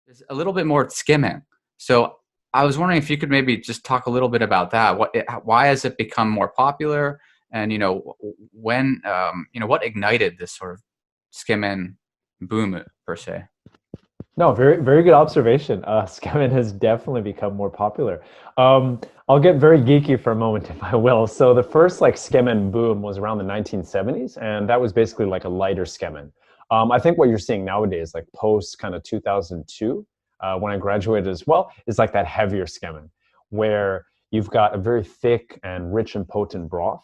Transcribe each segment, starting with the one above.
There's a little bit more skimming. So I was wondering if you could maybe just talk a little bit about that. Why has it become more popular? And when what ignited this sort of skimming boom per se? No, very, very good observation. Scamming has definitely become more popular. I'll get very geeky for a moment, if I will. So the first like scamming boom was around the 1970s, and that was basically like a lighter scamming. I think what you're seeing nowadays, like post kind of 2002, when I graduated as well, is like that heavier scamming, where you've got a very thick and rich and potent broth.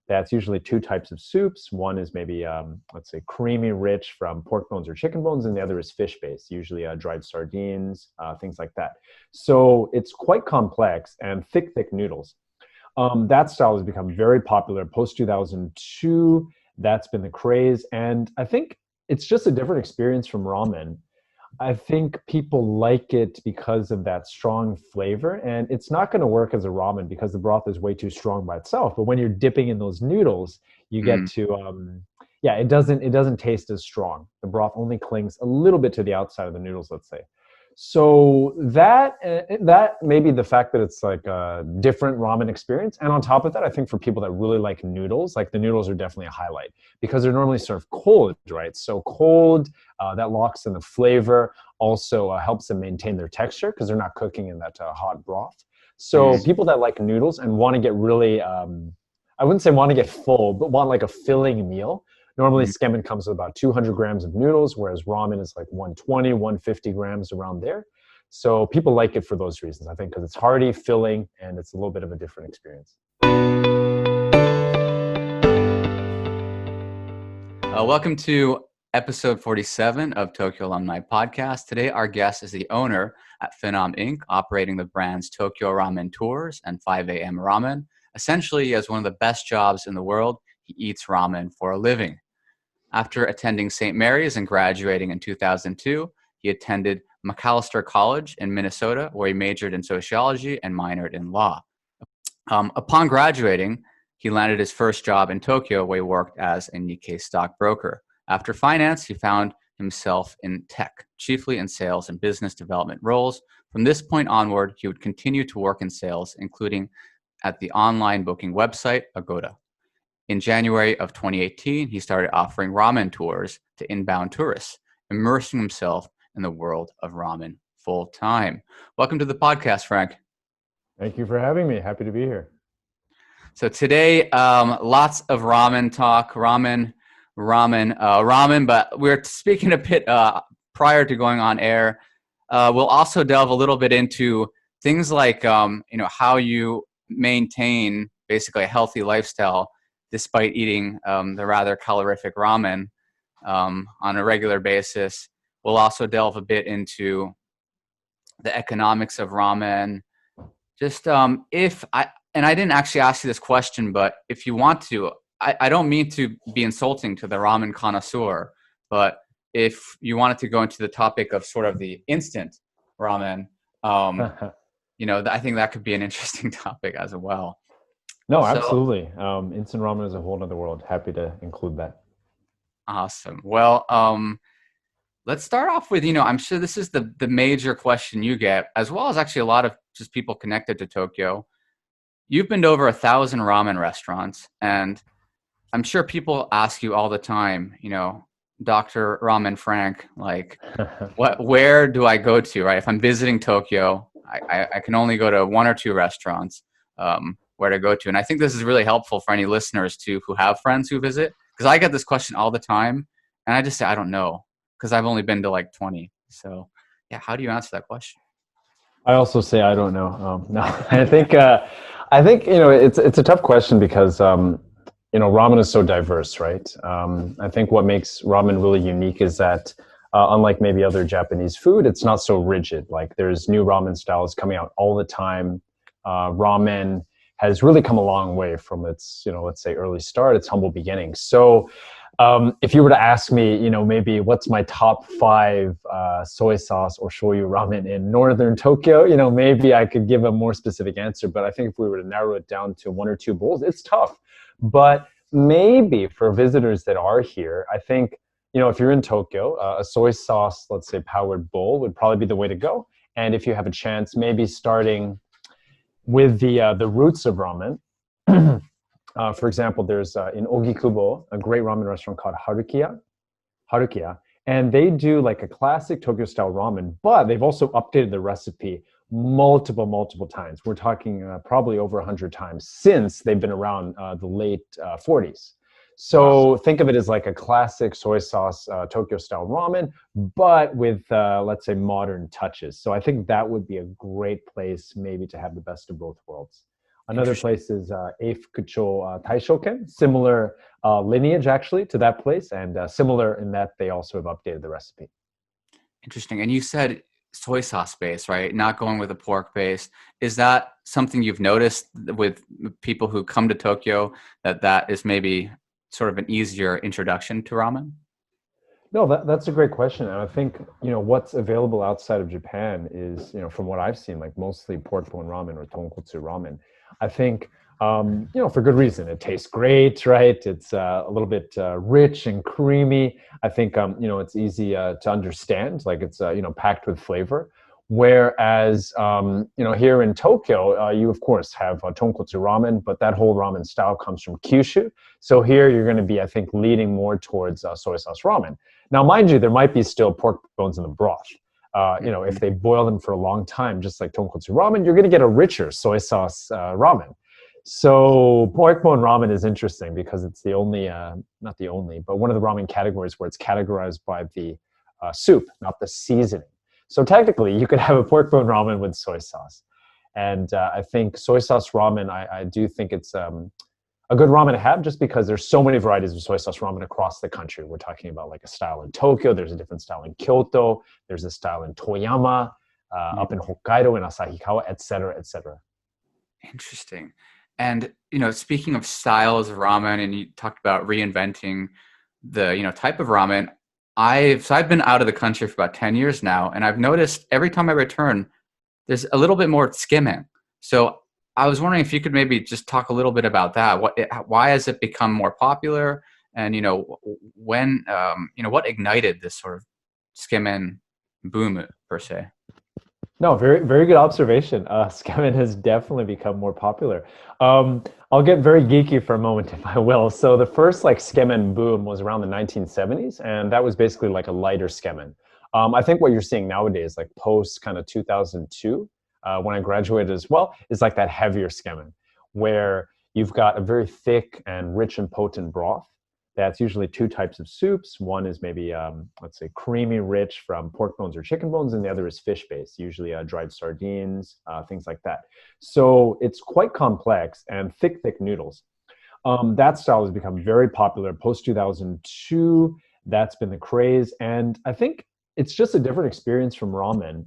That's usually two types of soups. One is maybe, let's say, creamy rich from pork bones or chicken bones, and the other is fish-based, usually dried sardines, things like that. So it's quite complex and thick noodles. That style has become very popular post-2002. That's been the craze. And I think it's just a different experience from ramen. I think people like it because of that strong flavor, and it's not going to work as a ramen because the broth is way too strong by itself. But when you're dipping in those noodles, you get to, yeah, it doesn't taste as strong. The broth only clings a little bit to the outside of the noodles, let's say. So that maybe the fact that it's like a different ramen experience, and on top of that, I think for people that really like noodles, like the noodles are definitely a highlight because they're normally served cold, right? So cold, that locks in the flavor, also helps them maintain their texture because they're not cooking in that hot broth. So people that like noodles and want to get really, I wouldn't say want to get full, but want like a filling meal. Normally, skemen comes with about 200 grams of noodles, whereas ramen is like 120, 150 grams around there. So people like it for those reasons, I think, because it's hearty, filling, and it's a little bit of a different experience. Welcome to episode 47 of Tokyo Alumni Podcast. Today, our guest is the owner at Finom Inc., operating the brands Tokyo Ramen Tours and 5 AM Ramen. Essentially, he has one of the best jobs in the world. He eats ramen for a living. After attending St. Mary's and graduating in 2002, he attended Macalester College in Minnesota, where he majored in sociology and minored in law. Upon graduating, he landed his first job in Tokyo, where he worked as a Nikkei stockbroker. After finance, he found himself in tech, chiefly in sales and business development roles. From this point onward, he would continue to work in sales, including at the online booking website, Agoda. In January of 2018, he started offering ramen tours to inbound tourists, immersing himself in the world of ramen full time. Welcome to the podcast, Frank. Thank you for having me. Happy to be here. So today, lots of ramen talk, ramen, but we're speaking a bit prior to going on air. We'll also delve a little bit into things like, how you maintain basically a healthy lifestyle despite eating the rather calorific ramen on a regular basis. We'll also delve a bit into the economics of ramen. Just and I didn't actually ask you this question, but if you want to, I don't mean to be insulting to the ramen connoisseur, but if you wanted to go into the topic of sort of the instant ramen, I think that could be an interesting topic as well. No, absolutely. Instant ramen is a whole other world. Happy to include that. Awesome. Well, let's start off with, I'm sure this is the major question you get, as well as actually a lot of just people connected to Tokyo. You've been to over 1,000 ramen restaurants, and I'm sure people ask you all the time, Dr. Ramen Frank, like, where do I go to, right? If I'm visiting Tokyo, I can only go to one or two restaurants. Where to go to. And I think this is really helpful for any listeners too who have friends who visit, because I get this question all the time and I just say I don't know because I've only been to like 20. So yeah, how do you answer that question? I also say I don't know. No, I think it's a tough question because ramen is so diverse, right? I think what makes ramen really unique is that unlike maybe other Japanese food, it's not so rigid. Like there's new ramen styles coming out all the time. Ramen has really come a long way from its, let's say early start, its humble beginnings. So if you were to ask me, maybe what's my top 5 soy sauce or shoyu ramen in northern Tokyo, maybe I could give a more specific answer. But I think if we were to narrow it down to 1 or 2 bowls, it's tough. But maybe for visitors that are here, I think if you're in Tokyo, a soy sauce, let's say powered bowl would probably be the way to go. And if you have a chance, maybe starting with the roots of ramen. For example, there's in Ogikubo, a great ramen restaurant called Harukiya, and they do like a classic Tokyo style ramen, but they've also updated the recipe multiple times. We're talking probably over 100 times since they've been around the late 40s. So think of it as like a classic soy sauce Tokyo style ramen, but with let's say modern touches. So I think that would be a great place maybe to have the best of both worlds. Another place is Taishoken, similar lineage actually to that place, and similar in that they also have updated the recipe. Interesting. And you said soy sauce base, right? Not going with a pork base. Is that something you've noticed with people who come to Tokyo, that is maybe sort of an easier introduction to ramen? No, that's a great question. And I think, what's available outside of Japan is, from what I've seen, like mostly pork bone ramen or tonkotsu ramen. I think, for good reason. It tastes great, right? It's a little bit rich and creamy. I think, it's easy to understand, like it's, packed with flavor. Whereas, here in Tokyo, you of course have tonkotsu ramen, but that whole ramen style comes from Kyushu. So here you're going to be, I think, leaning more towards soy sauce ramen. Now, mind you, there might be still pork bones in the broth. If they boil them for a long time, just like tonkotsu ramen, you're going to get a richer soy sauce ramen. So pork bone ramen is interesting because it's the only, not the only, but one of the ramen categories where it's categorized by the soup, not the seasoning. So technically, you could have a pork bone ramen with soy sauce. And I think soy sauce ramen, I do think it's a good ramen to have just because there's so many varieties of soy sauce ramen across the country. We're talking about like a style in Tokyo. There's a different style in Kyoto. There's a style in Toyama, up in Hokkaido, in Asahikawa, et cetera, et cetera. Interesting. And, speaking of styles of ramen, and you talked about reinventing the, type of ramen, I've been out of the country for about 10 years now, and I've noticed every time I return, there's a little bit more Tsukemen. So I was wondering if you could maybe just talk a little bit about that. Why has it become more popular? And, when, what ignited this sort of Tsukemen boom per se? No, very good observation. Tsukemen has definitely become more popular. I'll get very geeky for a moment, if I will. So the first like Tsukemen boom was around the 1970s, and that was basically like a lighter Tsukemen. I think what you're seeing nowadays, like post kind of 2002, when I graduated as well, is like that heavier Tsukemen, where you've got a very thick and rich and potent broth. That's usually two types of soups. One is maybe, let's say, creamy rich from pork bones or chicken bones, and the other is fish-based, usually dried sardines, things like that. So it's quite complex and thick noodles. That style has become very popular post-2002. That's been the craze. And I think it's just a different experience from ramen.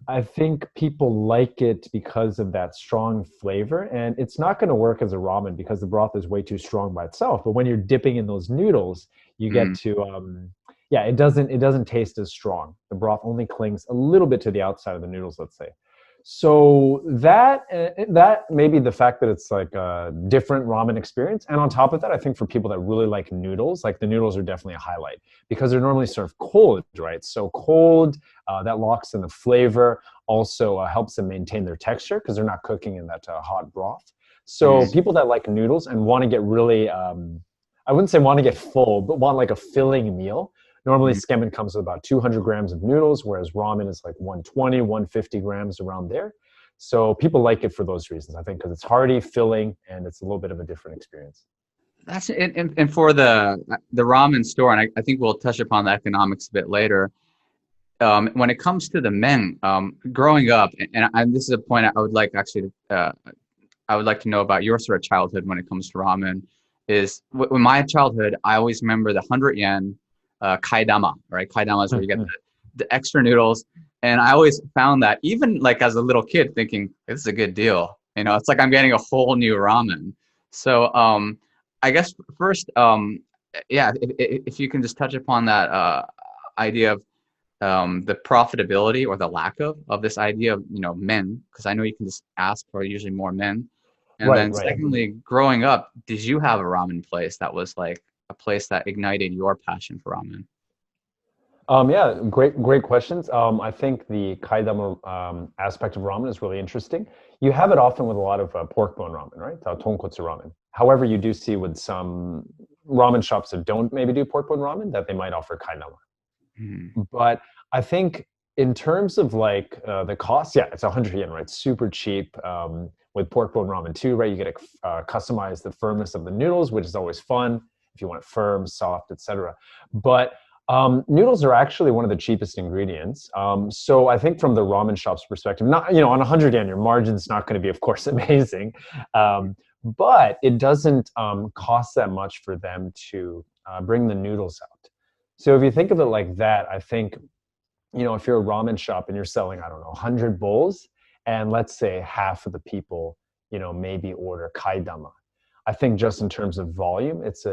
I think people like it because of that strong flavor, and it's not going to work as a ramen because the broth is way too strong by itself. But when you're dipping in those noodles, you get to, it doesn't taste as strong. The broth only clings a little bit to the outside of the noodles, let's say. So that maybe the fact that it's like a different ramen experience. And on top of that, I think for people that really like noodles, like the noodles are definitely a highlight because they're normally served cold, right? So cold, that locks in the flavor, also helps them maintain their texture because they're not cooking in that hot broth. So people that like noodles and want to get really, I wouldn't say want to get full, but want like a filling meal. Normally, Tsukemen comes with about 200 grams of noodles, whereas ramen is like 120, 150 grams around there. So people like it for those reasons, I think, because it's hearty, filling, and it's a little bit of a different experience. That's and for the ramen store, and I think we'll touch upon the economics a bit later. When it comes to the men, growing up, and this is a point I would like actually, I would like to know about your sort of childhood when it comes to ramen. Is in my childhood, I always remember the 100 yen kaidama, right? Kaidama is where you get the extra noodles. And I always found that even like as a little kid thinking, this is a good deal. It's like I'm getting a whole new ramen. So I guess first, if you can just touch upon that idea of the profitability or the lack of this idea of, men, because I know you can just ask for usually more men. And then secondly, growing up, did you have a ramen place that was like a place that ignited your passion for ramen? Yeah, great questions. I think the kaidama aspect of ramen is really interesting. You have it often with a lot of pork bone ramen, right? Tonkotsu ramen. However, you do see with some ramen shops that don't maybe do pork bone ramen that they might offer kaidama. Mhm. But I think in terms of like the cost, yeah, it's 100 yen, right? Super cheap. With pork bone ramen too, right? You get to customize the firmness of the noodles, which is always fun if you want it firm, soft, etc. But noodles are actually one of the cheapest ingredients. So I think from the ramen shop's perspective, not on 100 yen, your margin's not going to be, of course, amazing, but it doesn't cost that much for them to bring the noodles out. So if you think of it like that, I think if you're a ramen shop and you're selling, I don't know, 100 bowls, and let's say half of the people, maybe order kaidama. I think just in terms of volume, it's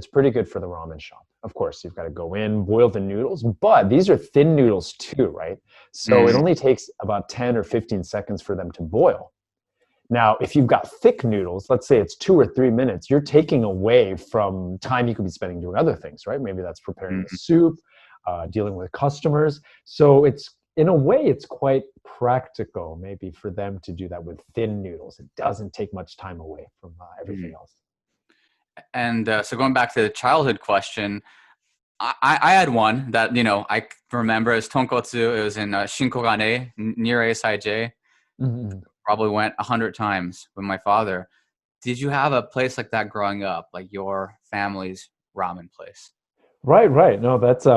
pretty good for the ramen shop. Of course, you've got to go in, boil the noodles, but these are thin noodles too, right? So it Mm. only takes about 10 or 15 seconds for them to boil. Now, if you've got thick noodles, let's say it's 2 or 3 minutes, you're taking away from time you could be spending doing other things, right? Maybe that's preparing the Mhm. soup, dealing with customers. So in a way, it's quite practical maybe for them to do that with thin noodles. It doesn't take much time away from everything Mhm. else. And so going back to the childhood question, I had one that, I remember as tonkotsu. It was in Shinkogane near SIJ. Mhm. Probably went 100 times with my father. Did you have a place like that growing up, like your family's ramen place? Right. No, that's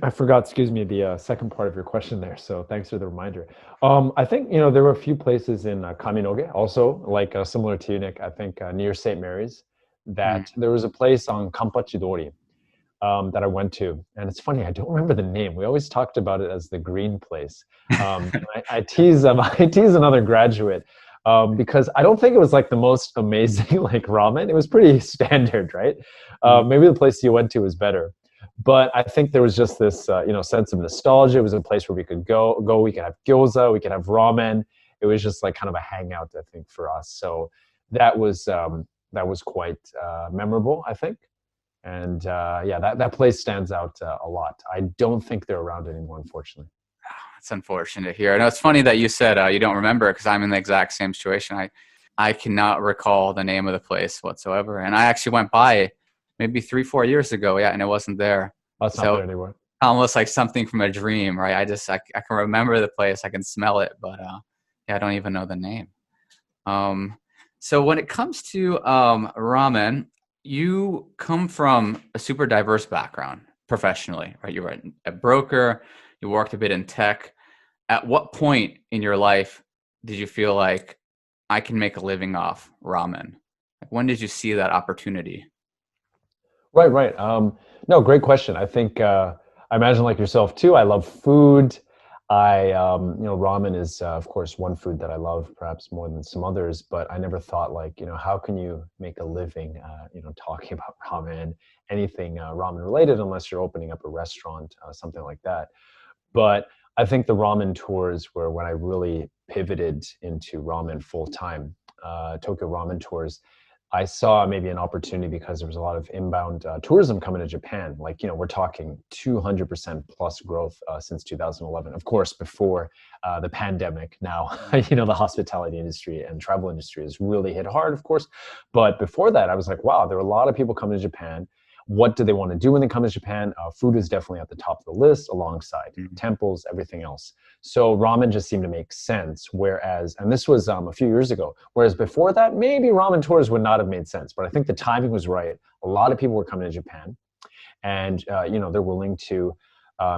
I forgot, excuse me, the second part of your question there. So thanks for the reminder. I think, there were a few places in Kaminoge also, like similar to you, Nick, I think near St. Mary's, Mm. that there was a place on Kampachidori that I went to. And it's funny, I don't remember the name. We always talked about it as the green place. I tease I tease another graduate because I don't think it was like the most amazing like ramen. It was pretty standard, right? Mm. Maybe the place you went to was better. But I think there was just this, sense of nostalgia. It was a place where we could go. We could have gyoza. We could have ramen. It was just like kind of a hangout, I think, for us. So that was quite memorable, I think. And yeah, that place stands out a lot. I don't think they're around anymore, unfortunately. It's unfortunate to hear. I know it's funny that you said you don't remember because I'm in the exact same situation. I cannot recall the name of the place whatsoever. And I actually went by maybe 3, 4 years ago. Yeah. And it wasn't there. Oh, it's not So there anymore. almost like something from a dream, right? I can remember the place. I can smell it, but yeah, I don't even know the name. Um, so when it comes to ramen, you come from a super diverse background professionally, right? You were a broker, you worked a bit in tech. At what point in your life did you feel like I can make a living off ramen? Like when did you see that opportunity? Right. No, great question. I think I imagine like yourself too. I love food. Ramen is of course one food that I love, perhaps more than some others. But I never thought like, how can you make a living, talking about ramen, anything ramen related, unless you're opening up a restaurant, something like that. But I think the ramen tours were when I really pivoted into ramen full time. Tokyo Ramen Tours, I saw maybe an opportunity because there was a lot of inbound tourism coming to Japan. Like, we're talking 200% plus growth since 2011. Of course, before the pandemic. Now, the hospitality industry and travel industry has really hit hard, of course. But before that, I was like, wow, there are a lot of people coming to Japan. What do they want to do when they come to Japan? Food is definitely at the top of the list alongside Mhm. temples, everything else. So ramen just seemed to make sense. Whereas, and this was a few years ago, whereas before that, maybe ramen tours would not have made sense. But I think the timing was right. A lot of people were coming to Japan and, they're willing to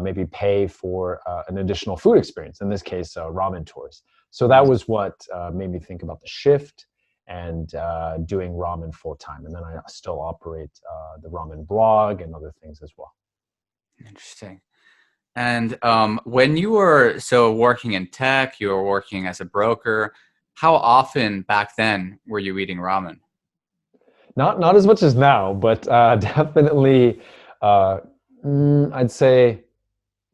maybe pay for an additional food experience, in this case, ramen tours. So that was what made me think about the shift and doing ramen full time. And then I still operate the ramen blog and other things as well. Interesting. And when you were working in tech, you were working as a broker. How often back then were you eating ramen? Not as much as now, but definitely, uh, I'd say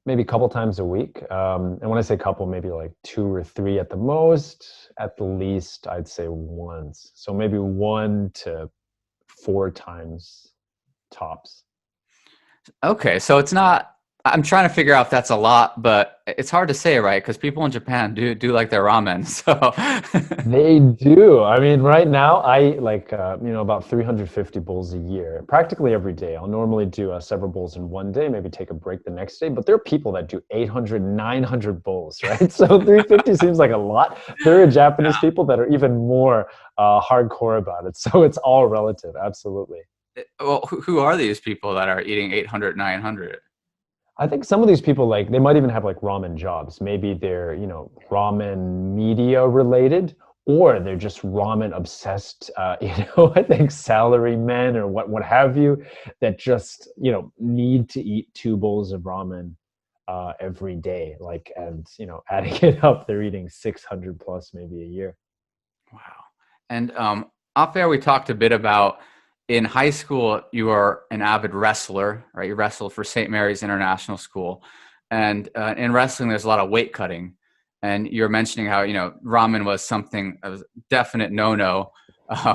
maybe a couple times a week. And when I say couple, maybe like 2 or 3 at the most. At the least, I'd say once. So maybe 1 to 4 times tops. Okay, so it's not. I'm trying to figure out if that's a lot, but it's hard to say, right? Because people in Japan do like their ramen. So They do. I mean, right now I like about 350 bowls a year, practically every day. I'll normally do several bowls in one day, maybe take a break the next day. But there are people that do 800, 900 bowls, right? So 350 seems like a lot. There are Japanese people that are even more hardcore about it. So it's all relative, absolutely. well, who are these people that are eating 800, 900? I think some of these people, like, they might even have like ramen jobs. Maybe they're, ramen media related, or they're just ramen obsessed, I think salary men or what have you, that just, need to eat two bowls of ramen every day. Like, and, adding it up, they're eating 600 plus maybe a year. Wow. And off air, we talked a bit about in high school, you are an avid wrestler, right? You wrestled for St. Mary's International School. And in wrestling, there's a lot of weight cutting. And you're mentioning how, ramen was something, a definite no-no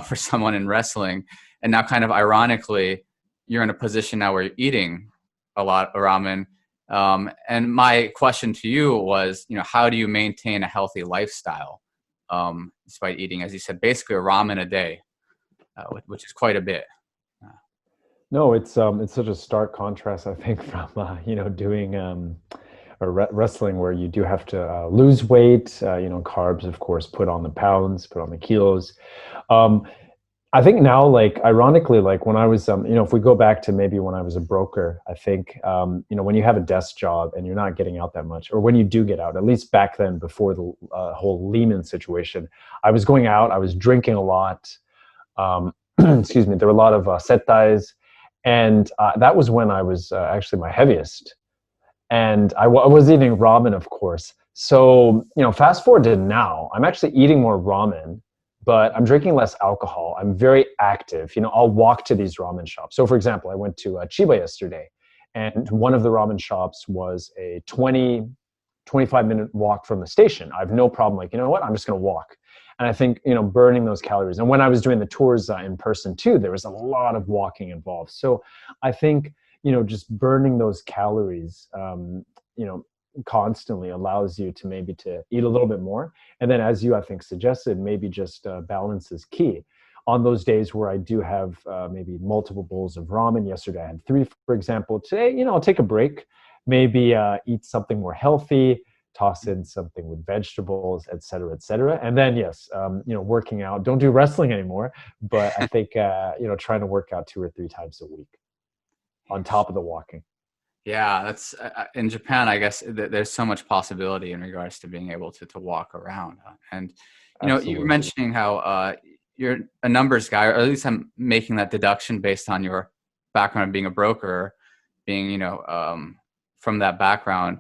for someone in wrestling. And now kind of ironically, you're in a position now where you're eating a lot of ramen. And my question to you was, how do you maintain a healthy lifestyle despite eating, as you said, basically a ramen a day, which is quite a bit. No, it's such a stark contrast, I think, from doing or wrestling, where you do have to lose weight. Carbs, of course, put on the pounds, put on the kilos. Um, I think now, like, ironically, like when I was, if we go back to maybe when I was a broker, I think, when you have a desk job and you're not getting out that much, or when you do get out, at least back then before the whole Lehman situation, I was going out, I was drinking a lot. Excuse me, there were a lot of settais. And that was when I was actually my heaviest. And I was eating ramen, of course. So, fast forward to now, I'm actually eating more ramen, but I'm drinking less alcohol. I'm very active. I'll walk to these ramen shops. So, for example, I went to Chiba yesterday, and one of the ramen shops was a 25-minute walk from the station. I have no problem. Like, you know what? I'm just going to walk. And I think, burning those calories. And when I was doing the tours in person too, there was a lot of walking involved. So I think, just burning those calories, constantly allows you to maybe to eat a little bit more. And then, as you, I think, suggested, maybe just balance is key. On those days where I do have maybe multiple bowls of ramen, yesterday I had 3, for example. Today, I'll take a break, maybe eat something more healthy, toss in something with vegetables, et cetera, et cetera. And then, yes, working out. Don't do wrestling anymore, but I think, trying to work out 2 or 3 times a week on top of the walking. Yeah, that's in Japan, I guess there's so much possibility in regards to being able to walk around. And, you were mentioning how you're a numbers guy, or at least I'm making that deduction based on your background of being a broker, being, from that background.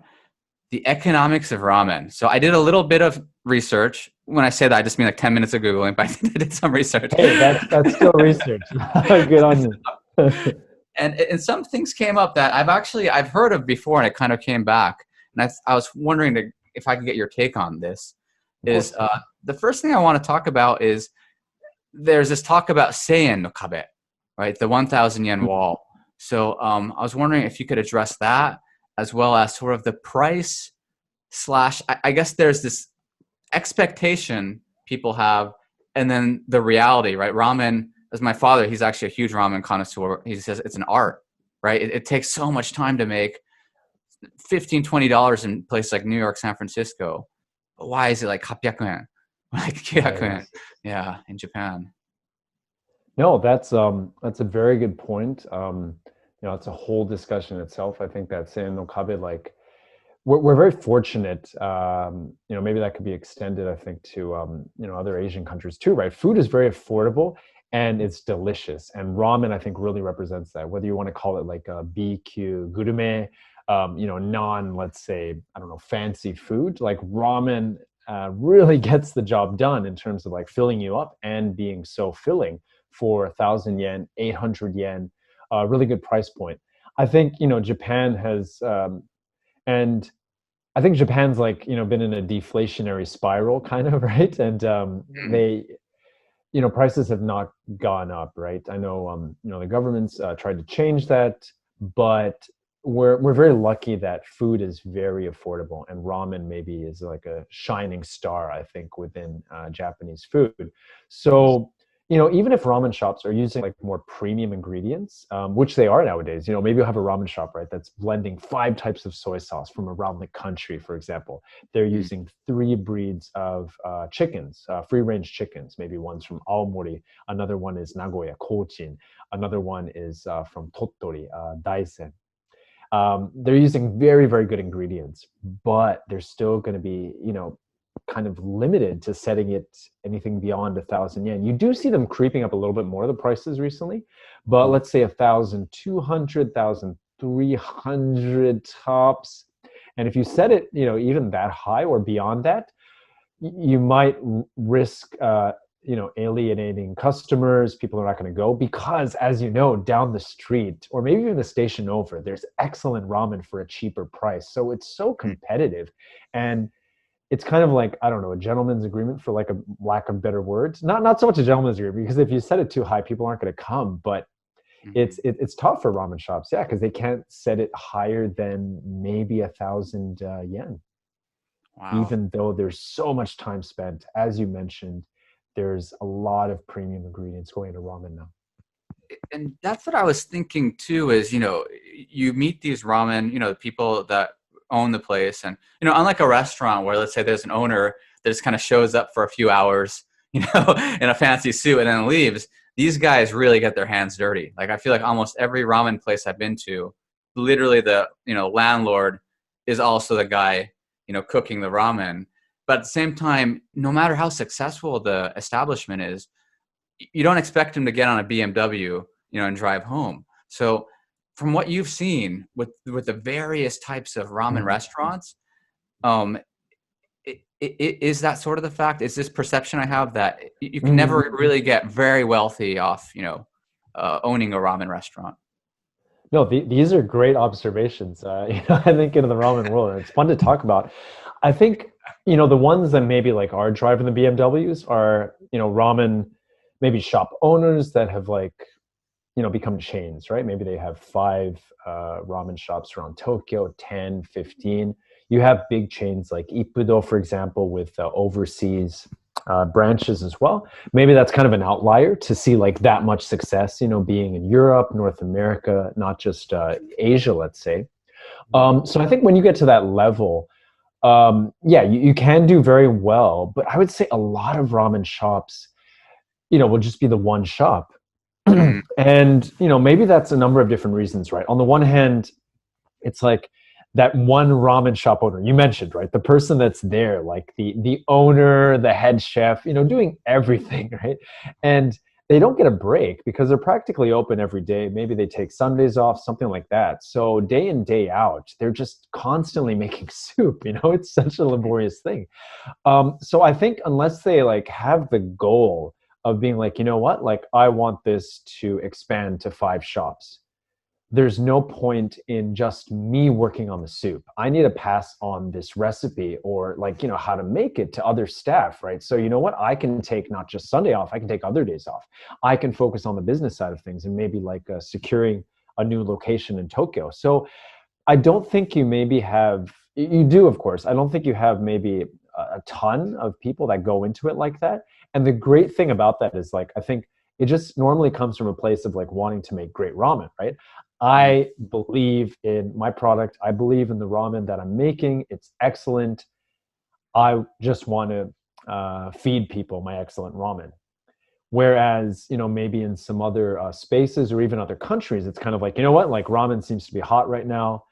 The economics of ramen. So I did a little bit of research. When I say that, I just mean like 10 minutes of Googling, but I did some research. Hey, that's still research. Good on you. And some things came up that I've heard of before, and it kind of came back. And I was wondering if I could get your take on this. Is the first thing I want to talk about is there's this talk about Seien no Kabe, right? The 1,000 yen wall. So I was wondering if you could address that, as well as sort of the price / I guess there's this expectation people have, and then the reality, right? Ramen, as my father, he's actually a huge ramen connoisseur. He says it's an art, right? It takes so much time to make $15, $20 in places like New York, San Francisco. But why is it like 800 yen? Like 900 yen? Yeah, in Japan. No, that's a very good point. It's a whole discussion itself. I think that Seien no Kabe, like, we're very fortunate. Maybe that could be extended, I think, to other Asian countries too, right? Food is very affordable and it's delicious. And ramen, I think, really represents that. Whether you want to call it like a BQ gourmet, let's say, I don't know, fancy food, like ramen really gets the job done in terms of like filling you up and being so filling for 1,000 yen, 800 yen. Really good price point. I think, Japan has, and I think Japan's like, been in a deflationary spiral kind of, right? And they, prices have not gone up, right? I know, the government's tried to change that, but we're very lucky that food is very affordable, and ramen maybe is like a shining star, I think, within Japanese food. So, even if ramen shops are using like more premium ingredients, which they are nowadays, maybe you'll have a ramen shop, right, that's blending 5 types of soy sauce from around the country, for example. They're Mm. using 3 breeds of chickens, free-range chickens. Maybe one's from Aomori, another one is Nagoya, Kochin, another one is from Tottori, Daisen. They're using very, very good ingredients, but they're still going to be, kind of limited to setting it anything beyond 1,000 yen. You do see them creeping up a little bit more, the prices recently, but let's say 1,200, 1,300 tops. And if you set it, even that high or beyond that, you might risk alienating customers. People are not going to go because, as you know, down the street or maybe even the station over, there's excellent ramen for a cheaper price. So it's so competitive, and it's kind of like, I don't know, a gentleman's agreement, for like a lack of better words. Not so much a gentleman's agreement, because if you set it too high, people aren't going to come. But it's tough for ramen shops, yeah, because they can't set it higher than maybe 1,000 yen. Wow. Even though there's so much time spent, as you mentioned, there's a lot of premium ingredients going into ramen now. And that's what I was thinking too, is, you meet these ramen, people that own the place. And, unlike a restaurant where, let's say, there's an owner that just kind of shows up for a few hours, in a fancy suit and then leaves, these guys really get their hands dirty. Like, I feel like almost every ramen place I've been to, literally the, landlord is also the guy, cooking the ramen. But at the same time, no matter how successful the establishment is, you don't expect him to get on a BMW, and drive home. So from what you've seen with the various types of ramen restaurants, is that sort of the fact? Is this perception I have that you can never really get very wealthy off, owning a ramen restaurant? No, these are great observations. I think in the ramen world, and it's fun to talk about. I think, the ones that maybe like are driving the BMWs are, ramen, maybe shop owners that have like, become chains, right? Maybe they have 5 ramen shops around Tokyo, 10, 15. You have big chains like Ippudo, for example, with overseas branches as well. Maybe that's kind of an outlier to see like that much success, being in Europe, North America, not just Asia, let's say. So I think when you get to that level, yeah, you can do very well. But I would say a lot of ramen shops, will just be the one shop. And, maybe that's a number of different reasons, right? On the one hand, it's like that one ramen shop owner you mentioned, right? The person that's there, like the owner, the head chef, doing everything, right? And they don't get a break because they're practically open every day. Maybe they take Sundays off, something like that. So day in, day out, they're just constantly making soup. It's such a laborious thing. So I think unless they like have the goal of being like, what, like I want this to expand to 5 shops, there's no point in just me working on the soup. I need to pass on this recipe or like, how to make it to other staff, right? So what, I can take not just Sunday off, I can take other days off. I can focus on the business side of things and maybe like securing a new location in Tokyo. So I don't think you maybe have, you do, of course. I don't think you have maybe a ton of people that go into it like that. And the great thing about that is like, I think it just normally comes from a place of like wanting to make great ramen, right? I believe in my product. I believe in the ramen that I'm making. It's excellent. I just want to feed people my excellent ramen. Whereas, maybe in some other spaces or even other countries, it's kind of like, what, like ramen seems to be hot right now.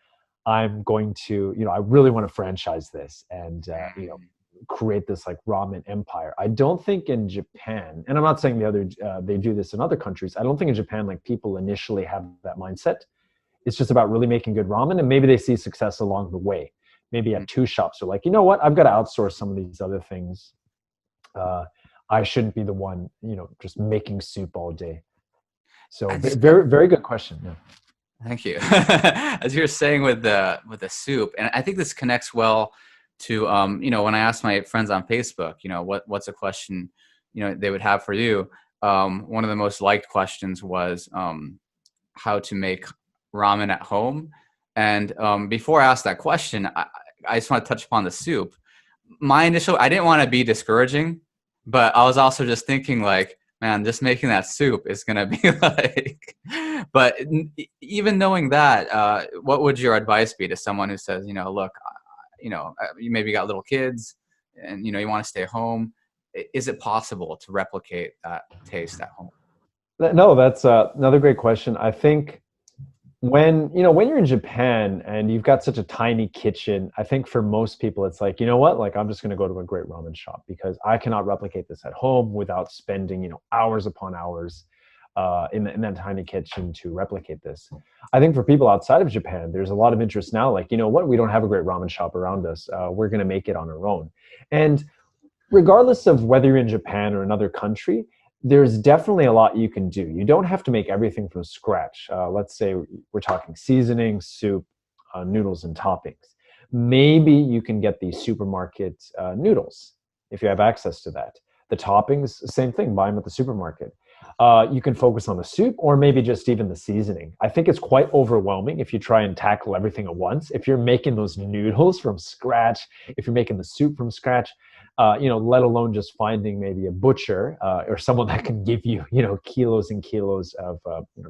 I'm going to, I really want to franchise this and, create this like ramen empire. I don't think in Japan, and I'm not saying they do this in other countries. I don't think in Japan, like people initially have that mindset. It's just about really making good ramen, and maybe they see success along the way. Maybe at 2 shops, they're like, what, I've got to outsource some of these other things. I shouldn't be the one, just making soup all day. So very, very good question. Yeah. Thank you. As you're saying with the soup, and I think this connects well to when I asked my friends on Facebook, what's a question they would have for you. One of the most liked questions was how to make ramen at home. And before I ask that question, I just want to touch upon the soup. I didn't want to be discouraging, but I was also just thinking like, man, just making that soup is going to be like, but even knowing that, what would your advice be to someone who says, look, you maybe got little kids and, you want to stay home. Is it possible to replicate that taste at home? No, that's another great question. I think when you're in Japan and you've got such a tiny kitchen, I think for most people it's like, you know what, like I'm just going to go to a great ramen shop because I cannot replicate this at home without spending hours upon hours in that tiny kitchen to replicate this. I think for people outside of Japan, there's a lot of interest now. Like, you know what, we don't have a great ramen shop around us. We're going to make it on our own. And regardless of whether you're in Japan or another country, there's definitely a lot you can do. You don't have to make everything from scratch. Let's say we're talking seasoning, soup, noodles, and toppings. Maybe you can get the supermarket noodles if you have access to that. The toppings, same thing, buy them at the supermarket. You can focus on the soup or maybe just even the seasoning. I think it's quite overwhelming if you try and tackle everything at once. If you're making those noodles from scratch, if you're making the soup from scratch, let alone just finding maybe a butcher or someone that can give you, kilos and kilos of,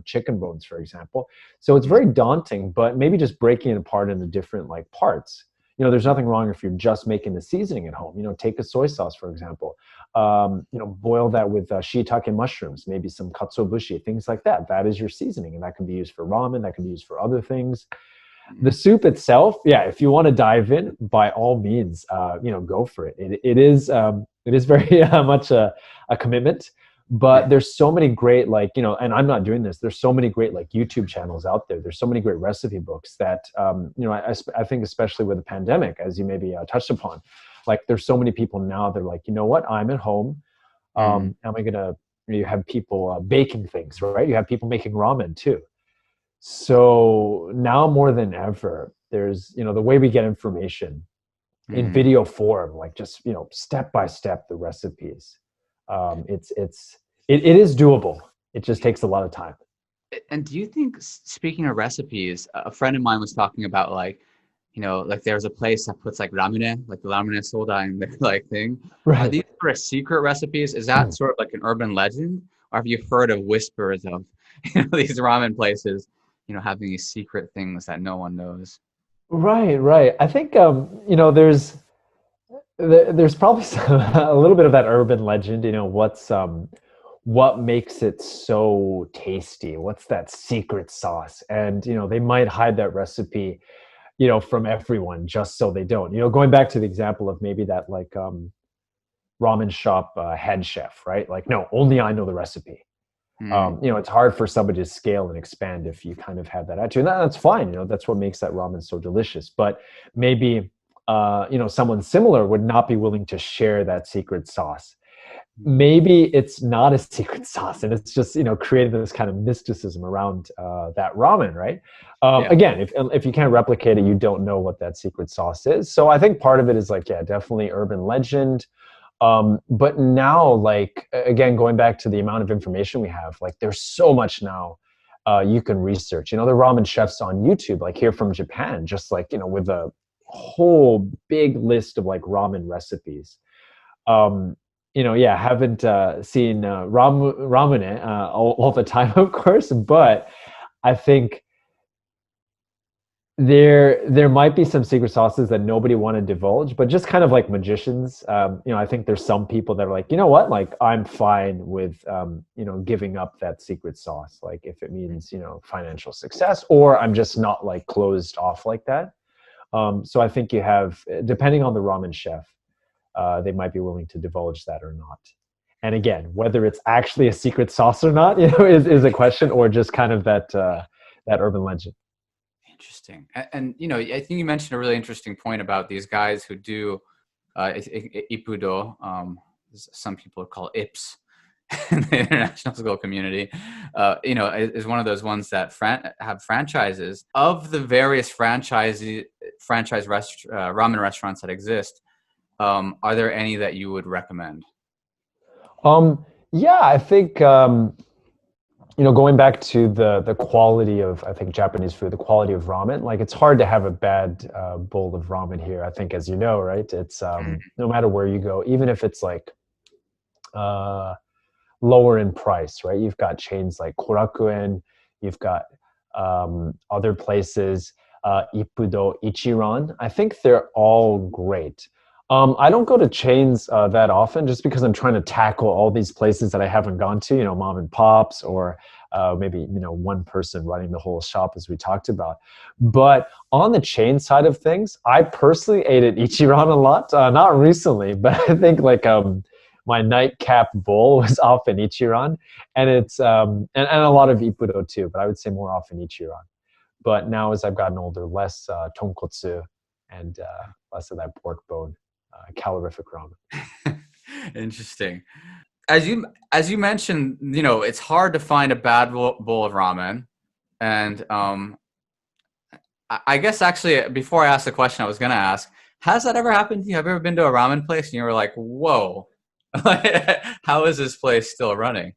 chicken bones, for example. So it's very daunting, but maybe just breaking it apart into different like parts. There's nothing wrong if you're just making the seasoning at home. Take a soy sauce, for example. Boil that with shiitake mushrooms, maybe some katsuobushi, things like that. That is your seasoning, and that can be used for ramen. That can be used for other things. The soup itself, yeah, if you want to dive in, by all means, go for it. It is very much a commitment, but there's so many great, and I'm not doing this. There's so many great YouTube channels out there. There's so many great recipe books that, I think especially with the pandemic, as you maybe touched upon, like there's so many people now that are like, you know what, I'm at home. You have people baking things, right? You have people making ramen too. So now more than ever, there's, the way we get information in video form, like just, step by step, the recipes. It is doable. It just takes a lot of time. And do you think, speaking of recipes, a friend of mine was talking about like there's a place that puts like ramune, like the ramune soda in their like thing. Right. Are these sort of secret recipes? Is that sort of like an urban legend? Or have you heard of whispers of these ramen places, having these secret things that no one knows? Right. I think there's probably a little bit of that urban legend. What makes it so tasty? What's that secret sauce? And they might hide that recipe, from everyone just so they don't. Going back to the example of maybe that like ramen shop head chef, right? Like, no, only I know the recipe. It's hard for somebody to scale and expand if you kind of have that attitude. And that's fine. That's what makes that ramen so delicious. But maybe, someone similar would not be willing to share that secret sauce. Maybe it's not a secret sauce and it's just, creating this kind of mysticism around that ramen, right? Again, if you can't replicate it, you don't know what that secret sauce is. So I think part of it is like, yeah, definitely urban legend. But now, like, again, going back to the amount of information we have, like there's so much now you can research. The ramen chefs on YouTube, like here from Japan, just like, with a whole big list of like ramen recipes. Haven't seen ramen all the time, of course, but I think there might be some secret sauces that nobody want to divulge, but just kind of like magicians. I think there's some people that are like, you know what, like I'm fine with, giving up that secret sauce. Like if it means, financial success, or I'm just not like closed off like that. So I think you have, depending on the ramen chef, they might be willing to divulge that or not. And again, whether it's actually a secret sauce or not, is a question, or just kind of that urban legend. Interesting. And I think you mentioned a really interesting point about these guys who do Ippudo. Some people call IPS in the international school community. Is one of those ones that have franchises. Of the various ramen restaurants that exist, are there any that you would recommend? I think going back to the quality of, I think, Japanese food, the quality of ramen, like it's hard to have a bad bowl of ramen here. I think, as you know, right? It's no matter where you go, even if it's like uh, lower in price, right? You've got chains like Korakuen, you've got other places, Ippudo, Ichiran. I think they're all great. I don't go to chains that often just because I'm trying to tackle all these places that I haven't gone to, mom and pops or maybe, one person running the whole shop as we talked about. But on the chain side of things, I personally ate at Ichiran a lot. Not recently, but I think like my nightcap bowl was often Ichiran. And it's, and a lot of Ippudo too, but I would say more often Ichiran. But now as I've gotten older, less tonkotsu and less of that pork bone. Calorific ramen. Interesting. As you mentioned, it's hard to find a bad bowl of ramen, and I guess actually before I ask the question, I was gonna ask, has that ever happened to you? Have you ever been to a ramen place and you were like, "Whoa, how is this place still running?"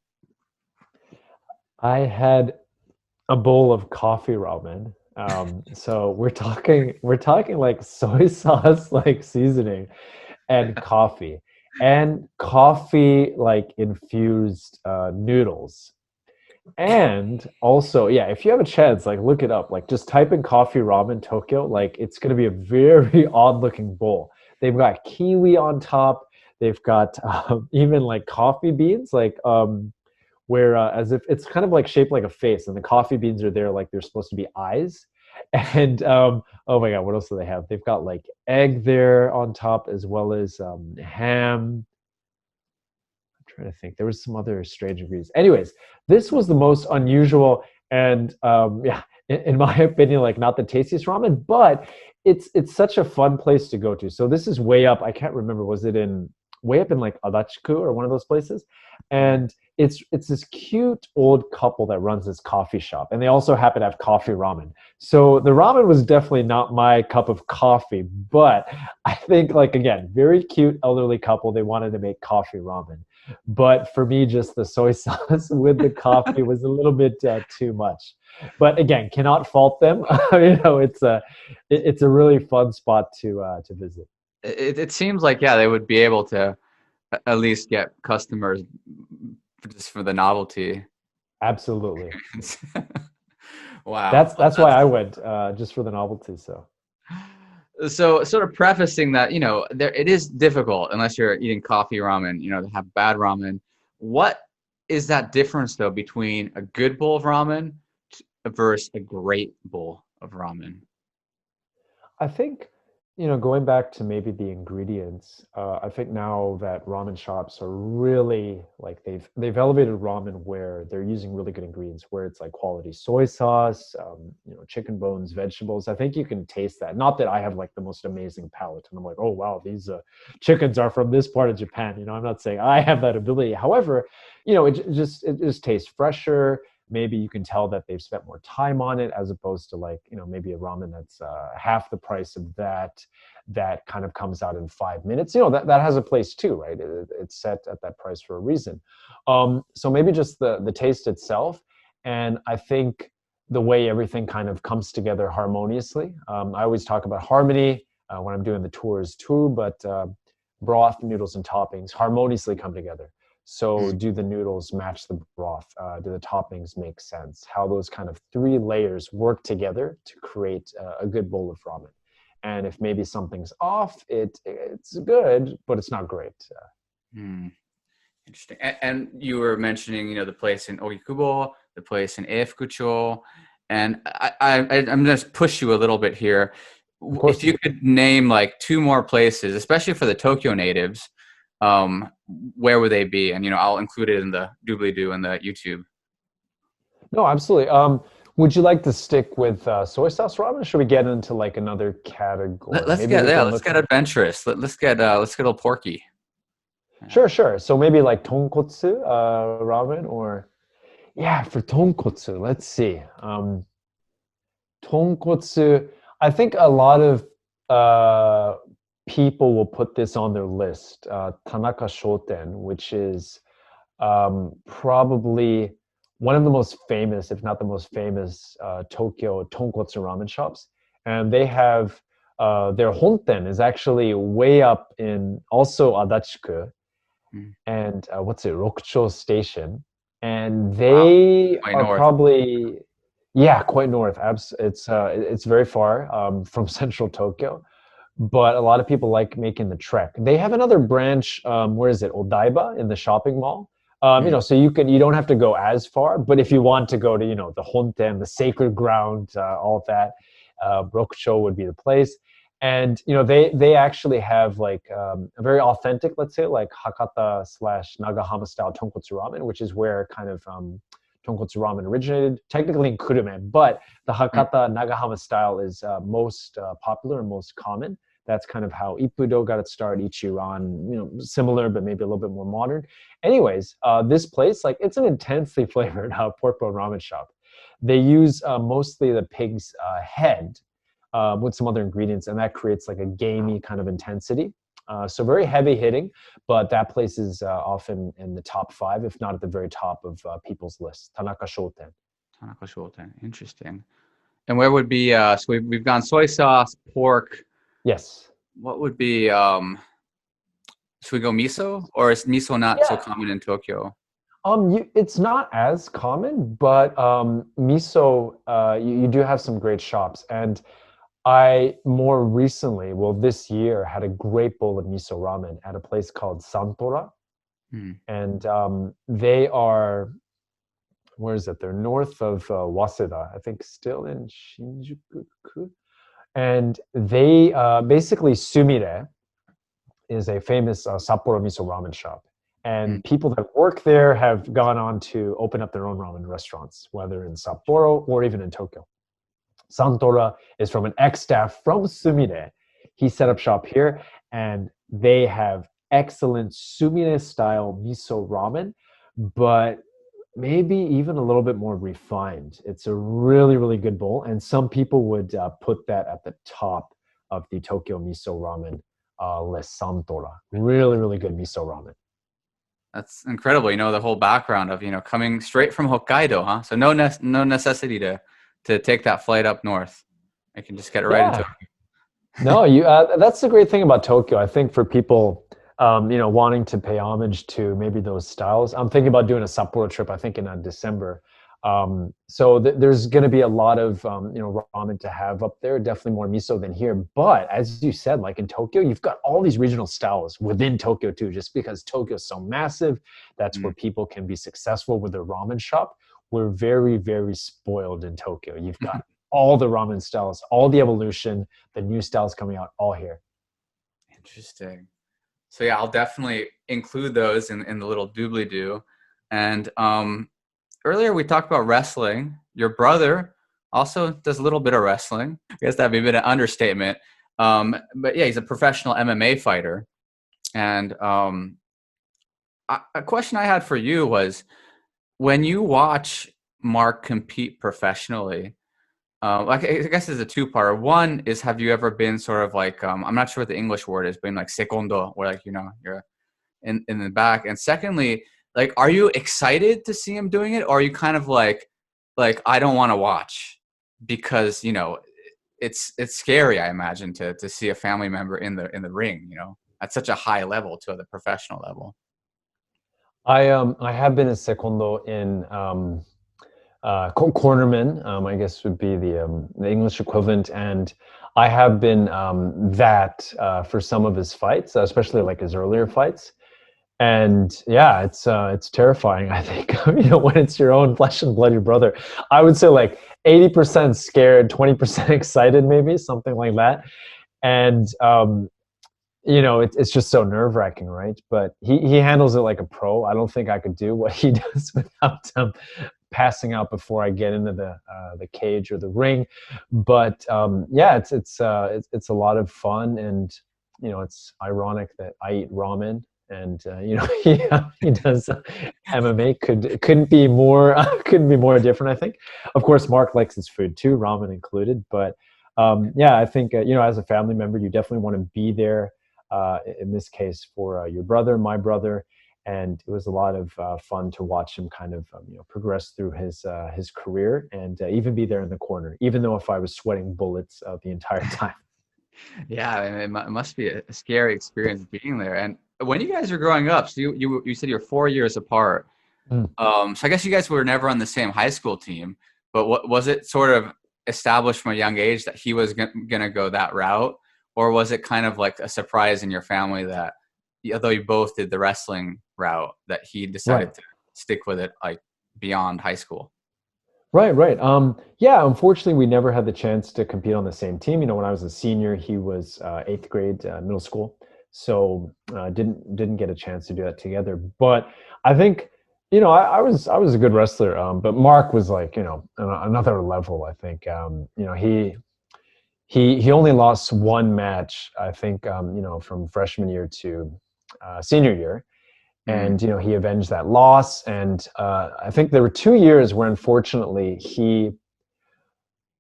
I had a bowl of coffee ramen. So we're talking like soy sauce, like seasoning, and coffee like infused noodles. And also, yeah, if you have a chance, like look it up, like just type in coffee ramen Tokyo, like it's going to be a very odd looking bowl. They've got kiwi on top. They've got even like coffee beans, like where as if it's kind of like shaped like a face, and the coffee beans are there like they're supposed to be eyes. And oh my god, what else do they have? They've got like egg there on top as well as ham. I'm trying to think. There was some other strange ingredients. Anyways, this was the most unusual and yeah, in my opinion, like not the tastiest ramen, but it's such a fun place to go to. So this is way up. I can't remember. Was it in way up in like Adachiku or one of those places? And it's this cute old couple that runs this coffee shop, and they also happen to have coffee ramen. So the ramen was definitely not my cup of coffee, but I think like again, very cute elderly couple. They wanted to make coffee ramen, but for me, just the soy sauce with the coffee was a little bit too much. But again, cannot fault them. It's a really fun spot to visit. It seems like they would be able to at least get customers just for the novelty. Absolutely. Wow. That's why I went just for the novelty. So sort of prefacing that, there it is difficult unless you're eating coffee ramen, to have bad ramen. What is that difference though between a good bowl of ramen versus a great bowl of ramen? I think, going back to maybe the ingredients, I think now that ramen shops are really like they've elevated ramen where they're using really good ingredients, where it's like quality soy sauce, chicken bones, vegetables. I think you can taste that. Not that I have like the most amazing palate, and I'm like, oh wow, these chickens are from this part of Japan. I'm not saying I have that ability. However, it just tastes fresher. Maybe you can tell that they've spent more time on it as opposed to like, maybe a ramen that's half the price of that kind of comes out in 5 minutes. That has a place too, right? It's set at that price for a reason. So maybe just the taste itself. And I think the way everything kind of comes together harmoniously. I always talk about harmony when I'm doing the tours too, but broth, noodles, and toppings harmoniously come together. So do the noodles match the broth? Do the toppings make sense? How those kind of three layers work together to create a good bowl of ramen. And if maybe something's off, it's good, but it's not great. Interesting. And you were mentioning, the place in Ogikubo, the place in Eifukucho, and I'm going to push you a little bit here. If you could name like two more places, especially for the Tokyo natives, where would they be? And I'll include it in the doobly-doo and the YouTube. No, absolutely. Would you like to stick with soy sauce ramen, or should we get into like another category? Let's get adventurous. Let's get a little porky. Sure. So maybe like tonkotsu ramen, or for tonkotsu. Let's see. Tonkotsu. I think a lot of people will put this on their list. Tanaka Shouten, which is probably one of the most famous, if not the most famous, Tokyo tonkotsu ramen shops. And they have their honten is actually way up in also Adachi-ku and Rokucho Station. And Wow. they Quite are north. probably, yeah, quite north. It's very far from central Tokyo, but a lot of people like making the trek. They have another branch, where is it? Odaiba in the shopping mall. So you don't have to go as far, but if you want to go to, the Honten, the sacred ground, all of that, Rokucho would be the place. And, they actually have like a very authentic, let's say, like Hakata / Nagahama style tonkotsu ramen, which is where kind of tonkotsu ramen originated, technically in Kurumen, but the Hakata Nagahama style is most popular and most common. That's kind of how Ippudo got its start, Ichiran, similar, but maybe a little bit more modern. Anyways, this place, like, it's an intensely flavored pork bone ramen shop. They use mostly the pig's head with some other ingredients, and that creates like a gamey kind of intensity. So very heavy hitting, but that place is often in the top 5, if not at the very top of people's lists. Tanaka Shouten. Tanaka Shouten. Interesting. And where would be so we've gone soy sauce, pork. Yes. What would be should we go miso, or is miso not so common in Tokyo? It's not as common, but miso, you do have some great shops. And I more recently, this year, had a great bowl of miso ramen at a place called Santora. And they are, where is it? They're north of Waseda, I think, still in Shinjuku. And they basically, Sumire is a famous Sapporo miso ramen shop. And people that work there have gone on to open up their own ramen restaurants, whether in Sapporo or even in Tokyo. Santora is from an ex-staff from Sumire. He set up shop here, and they have excellent Sumire-style miso ramen, but maybe even a little bit more refined. It's a really, really good bowl, and some people would put that at the top of the Tokyo miso ramen list. Santora, really, really good miso ramen. That's incredible. The whole background of coming straight from Hokkaido, huh? So no necessity to take that flight up north. I can just get right into it. No, that's the great thing about Tokyo. I think for people, wanting to pay homage to maybe those styles. I'm thinking about doing a Sapporo trip, I think in December. So there's going to be a lot of, ramen to have up there, definitely more miso than here. But as you said, like in Tokyo, you've got all these regional styles within Tokyo too, just because Tokyo is so massive. That's where people can be successful with their ramen shop. We're very, very spoiled in Tokyo. You've got all the ramen styles, all the evolution, the new styles coming out, all here. Interesting. So yeah, I'll definitely include those in the little doobly-doo. And earlier we talked about wrestling. Your brother also does a little bit of wrestling. I guess that'd be a bit of an understatement. But yeah, he's a professional MMA fighter. And a question I had for you was, when you watch Mark compete professionally, I guess it's a two-parter. One is, have you ever been sort of like, I'm not sure what the English word is, but in like secondo, where like, you're in the back. And secondly, like, are you excited to see him doing it? Or are you kind of like I don't want to watch because, it's scary, I imagine, to see a family member in the ring, at such a high level, to the professional level. I have been a secondo in cornerman, I guess would be the English equivalent, and I have been that for some of his fights, especially like his earlier fights. And yeah, it's terrifying, I think, when it's your own flesh and blood, your brother. I would say like 80% scared, 20% excited, maybe something like that. And it's just so nerve-wracking, right? But he handles it like a pro. I don't think I could do what he does without passing out before I get into the cage or the ring. But yeah, it's a lot of fun, and it's ironic that I eat ramen, and he does MMA. Couldn't be more different, I think. Of course, Mark likes his food too, ramen included. But yeah, I think as a family member, you definitely want to be there. In this case, for your brother, my brother. And it was a lot of fun to watch him kind of progress through his career and even be there in the corner, even though if I was sweating bullets the entire time. Yeah, I mean, it must be a scary experience being there. And when you guys were growing up, so you said you're 4 years apart. Mm. So I guess you guys were never on the same high school team, but what was it sort of established from a young age that he was gonna go that route, or was it kind of like a surprise in your family that although you both did the wrestling route, that he decided Right. to stick with it like beyond high school? Right. Yeah, unfortunately, we never had the chance to compete on the same team. When I was a senior, he was eighth grade, middle school, so didn't get a chance to do that together. But I think, I was a good wrestler, but Mark was like, another level. I think, he only lost one match, I think, from freshman year to senior year, Mm. and he avenged that loss. And I think there were 2 years where unfortunately he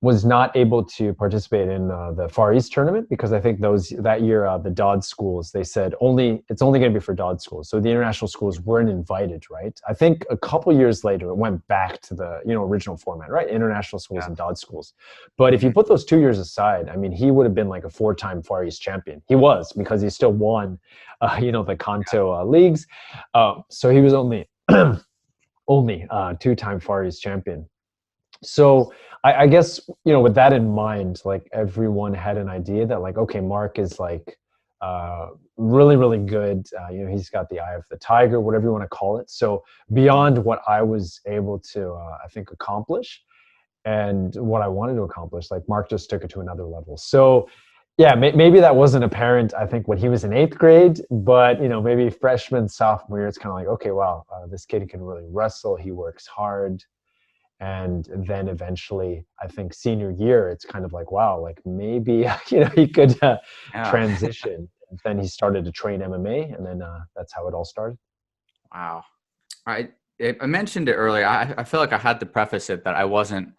was not able to participate in the Far East tournament, because I think that year the Dodd schools, they said it's only going to be for Dodd schools, so the international schools weren't invited, right? I think a couple years later it went back to the original format, right? International schools Yeah. and Dodd schools. But if you put those 2 years aside, I mean, he would have been like a 4-time Far East champion. He was, because he still won, the Kanto leagues. So he was only only 2-time Far East champion. So I guess, with that in mind, like everyone had an idea that like, okay, Mark is like really, really good. He's got the eye of the tiger, whatever you want to call it. So beyond what I was able to, I think, accomplish and what I wanted to accomplish, like Mark just took it to another level. So yeah, maybe that wasn't apparent, I think, when he was in eighth grade, but maybe freshman, sophomore year, it's kind of like, okay, wow, this kid can really wrestle. He works hard. And then eventually, I think senior year, it's kind of like, wow, like maybe he could Yeah. transition. And then he started to train MMA, and then that's how it all started. Wow. I mentioned it earlier. I feel like I had to preface it that I wasn't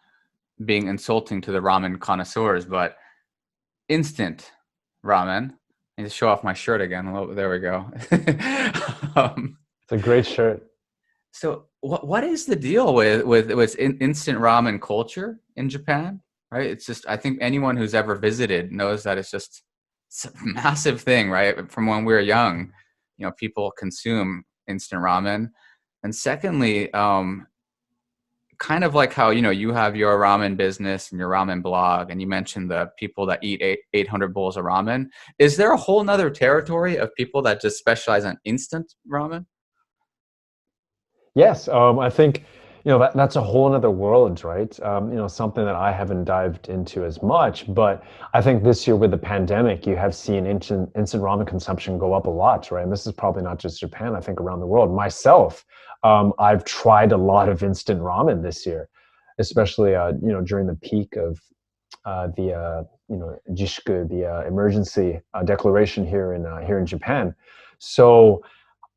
being insulting to the ramen connoisseurs, but instant ramen. I need to show off my shirt again. There we go. um, It's a great shirt. so what is the deal with instant ramen culture in Japan? Right? It's just, I think anyone who's ever visited knows that it's a massive thing, right? From when we were young, people consume instant ramen. And secondly, kind of like how, you have your ramen business and your ramen blog, and you mentioned the people that eat 800 bowls of ramen. Is there a whole nother territory of people that just specialize on instant ramen? Yes, I think that's a whole other world, right? Something that I haven't dived into as much, but I think this year with the pandemic, you have seen instant ramen consumption go up a lot, right? And this is probably not just Japan. I think around the world. Myself, I've tried a lot of instant ramen this year, especially during the peak of the jishuku, the emergency declaration here in Japan. So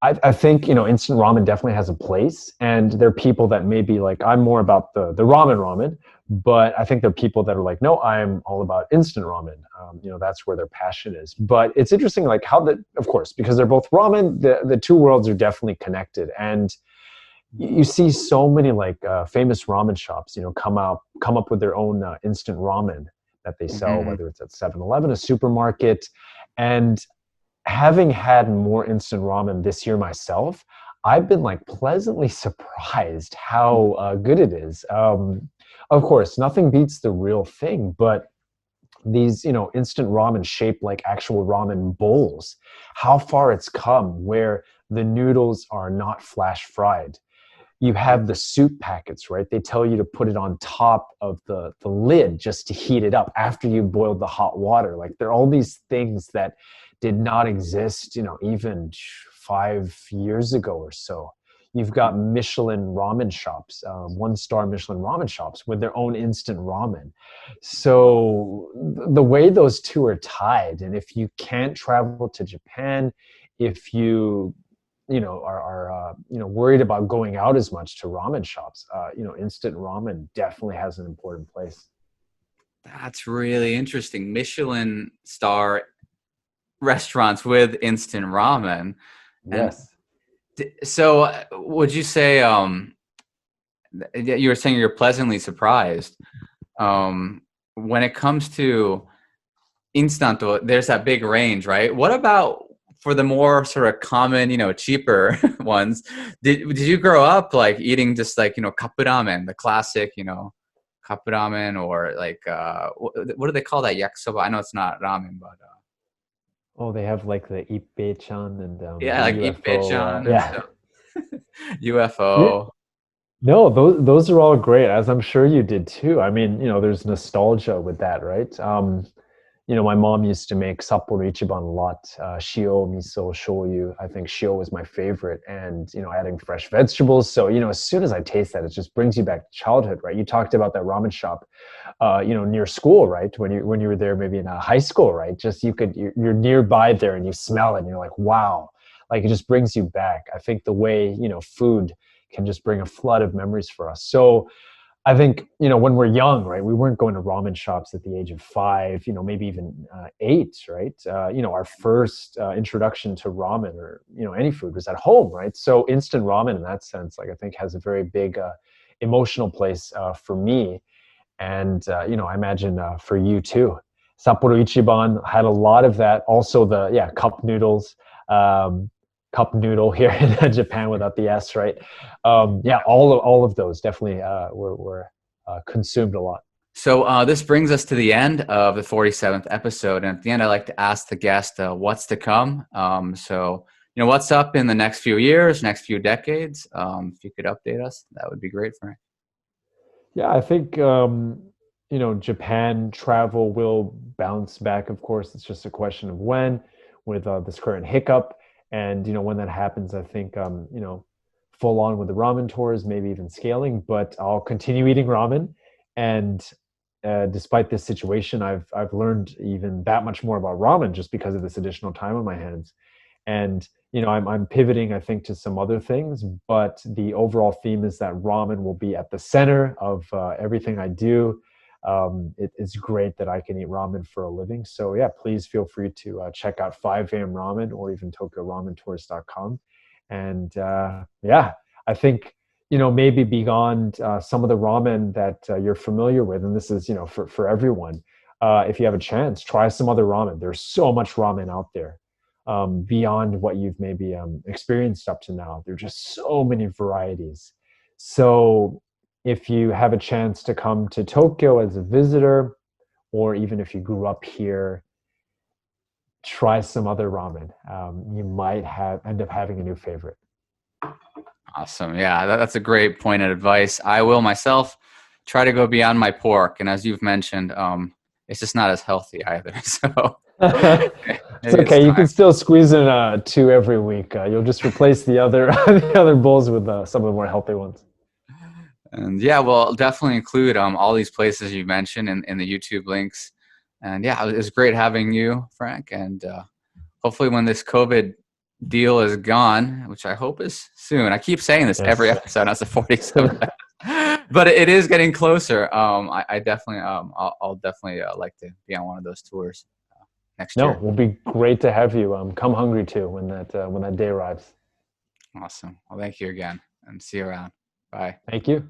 I think instant ramen definitely has a place, and there are people that may be like, I'm more about the ramen, but I think there are people that are like, no, I'm all about instant ramen. That's where their passion is. But it's interesting, like of course, because they're both ramen, the two worlds are definitely connected, and you see so many like famous ramen shops, come up with their own instant ramen that they sell, Hmm. whether it's at 7-Eleven, a supermarket, and having had more instant ramen this year myself, I've been like pleasantly surprised how good it is. Of course, nothing beats the real thing, but these, instant ramen shaped like actual ramen bowls, how far it's come where the noodles are not flash fried. You have the soup packets, right? They tell you to put it on top of the lid just to heat it up after you boiled the hot water. Like there are all these things that did not exist, even 5 years ago or so. You've got Michelin ramen shops, 1-star Michelin ramen shops with their own instant ramen. So the way those two are tied, and if you can't travel to Japan, if you are worried about going out as much to ramen shops, instant ramen definitely has an important place. That's really interesting. Michelin star restaurants with instant ramen. And Yes. So would you say you were saying you're pleasantly surprised when it comes to instant? There's that big range, right? What about for the more sort of common, cheaper ones? Did you grow up like eating just like cup ramen, the classic, cup ramen, or like what do they call that, yakisoba? I know it's not ramen, but Oh, they have like the Ippei-chan and yeah, the like UFO. ippei-chan and Yeah. stuff. Yeah. UFO. No, those are all great, as I'm sure you did too. I mean, there's nostalgia with that, right? My mom used to make Sapporo Ichiban a lot. Shio, miso, shoyu. I think shio was my favorite, and adding fresh vegetables. So as soon as I taste that, it just brings you back to childhood, right? You talked about that ramen shop, near school, right? When you were there, maybe in high school, right? Just you're nearby there, and you smell it, and you're like, wow, like it just brings you back. I think the way food can just bring a flood of memories for us. So I think, when we're young, right, we weren't going to ramen shops at the age of 5, maybe even 8, right? Our first introduction to ramen or, any food was at home, right? So instant ramen in that sense, like I think has a very big emotional place for me. And, I imagine for you too. Sapporo Ichiban had a lot of that. Also cup noodles. Um, Cup noodle here in Japan without the S, right? All of those definitely were consumed a lot. So this brings us to the end of the 47th episode, and at the end, I like to ask the guest what's to come. So what's up in the next few years, next few decades? If you could update us, that would be great, Frank. Yeah, I think Japan travel will bounce back. Of course, it's just a question of when, with this current hiccup, and when that happens, I think full on with the ramen tours, maybe even scaling. But I'll continue eating ramen, and despite this situation, I've learned even that much more about ramen just because of this additional time on my hands. And I'm pivoting, I think, to some other things, but the overall theme is that ramen will be at the center of everything I do. It's great that I can eat ramen for a living. So yeah, please feel free to check out 5 AM Ramen or even TokyoRamenTours.com. And yeah, I think maybe beyond some of the ramen that you're familiar with, and this is for everyone. If you have a chance, try some other ramen. There's so much ramen out there beyond what you've maybe experienced up to now. There are just so many varieties. So if you have a chance to come to Tokyo as a visitor, or even if you grew up here, try some other ramen. You might end up having a new favorite. Awesome. Yeah, that's a great point of advice. I will myself try to go beyond my pork, and as you've mentioned, it's just not as healthy either. So It's maybe it's okay. You can time. still squeeze in 2 every week. You'll just replace the other the other bowls with some of the more healthy ones. And yeah, well, definitely include all these places you mentioned in the YouTube links. And yeah, it was great having you, Frank. And hopefully, when this COVID deal is gone, which I hope is soon. I keep saying this every Yes. episode as a 47, but it is getting closer. I definitely, I'll definitely like to be on one of those tours next No, year. it will be great to have you. Come hungry too when that day arrives. Awesome. Well, thank you again, and see you around. Bye. Thank you.